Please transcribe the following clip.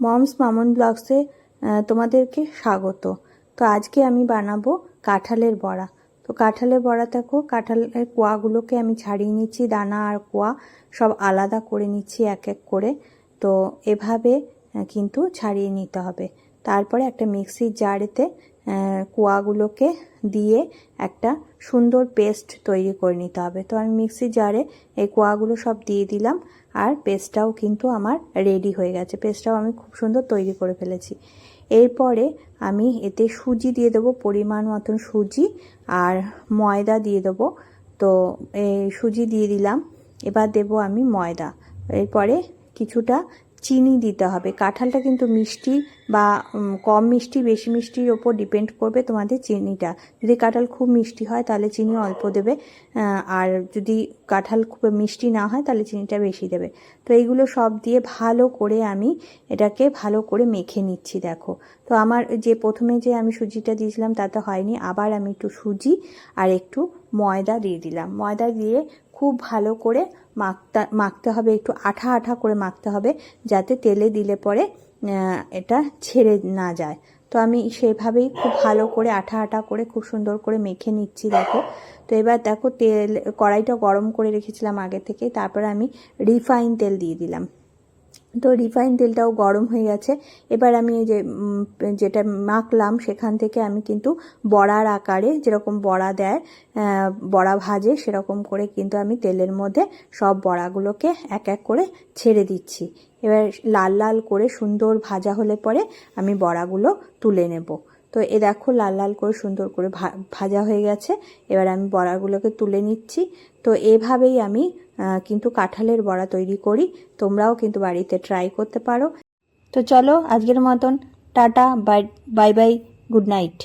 Moms Mamun ব্লগসে তোমাদেরকে স্বাগত। তো আজকে আমি বানাবো কাঁঠালের বড়া। তো কাঁঠালের বড়া দেখো, কাঁঠালের কোয়াগুলোকে আমি ছাড়িয়ে নিচ্ছি, দানা আর কোয়া সব আলাদা করে নিচ্ছি এক এক করে। তো এভাবে কিন্তু ছাড়িয়ে নিতে হবে। তারপরে একটা মিক্সির জারেতে কোয়াগুলোকে দিয়ে একটা সুন্দর পেস্ট তৈরি করে নিতে হবে। তো আমি মিক্সির জারে এই কোয়াগুলো সব দিয়ে দিলাম, আর পেস্টটাও কিন্তু আমার রেডি হয়ে গেছে। পেস্টটাও আমি খুব সুন্দর তৈরি করে ফেলেছি। এরপরে আমি এতে সুজি দিয়ে দেবো, পরিমাণ মতন সুজি, আর ময়দা দিয়ে দেবো। তো এই সুজি দিয়ে দিলাম, এবার দেব আমি ময়দা। এরপরে কিছুটা চিনি দিতে হবে। কাঁঠালটা কিন্তু মিষ্টি বা কম মিষ্টি বেশি মিষ্টির ওপর ডিপেন্ড করবে তোমাদের চিনিটা। যদি কাঁঠাল খুব মিষ্টি হয় তাহলে চিনি অল্প দেবে, আর যদি কাঁঠাল খুব মিষ্টি না হয় তাহলে চিনিটা বেশি দেবে। তো এইগুলো সব দিয়ে ভালো করে আমি এটাকে ভালো করে মেখে নিচ্ছি। দেখো, তো আমার যে প্রথমে যে আমি সুজিটা দিয়েছিলাম তাতে হয়নি, আবার আমি একটু সুজি আর একটু ময়দা দিয়ে দিলাম। ময়দা দিয়ে খুব ভালো করে মাখতে হবে, একটু আঠা আঠা করে মাখতে হবে, যাতে তেলে দিলে পরে এটা ছেড়ে না যায়। তো আমি সেভাবেই খুব ভালো করে আঠা আঠা করে খুব সুন্দর করে মেখে নিচ্ছি। দেখো, তো এবার দেখো কড়াইটা গরম করে রেখেছিলাম আগে থেকে, তারপরে আমি রিফাইন তেল দিয়ে দিলাম। তো রিফাইন তেলটাও গরম হয়ে গেছে। এবার আমি এই যেটা মাখলাম সেখান থেকে আমি কিন্তু বড়ার আকারে, যেরকম বড়া দেয় বড়া ভাজে, সেরকম করে কিন্তু আমি তেলের মধ্যে সব বড়াগুলোকে এক এক করে ছেড়ে দিচ্ছি। এবার লাল লাল করে সুন্দর ভাজা হলে পরে আমি বড়াগুলো তুলে নেব। তো এ দেখো, লাল লাল করে সুন্দর করে ভাজা হয়ে গেছে। এবার আমি বড়াগুলোকে তুলে নিচ্ছি। তো এভাবেই আমি কিন্তু কাঁঠালের বড়া তৈরি করি। তোমরাও কিন্তু বাড়িতে ট্রাই করতে পারো। তো চলো, আজকের মতন tata, bye bye, good night.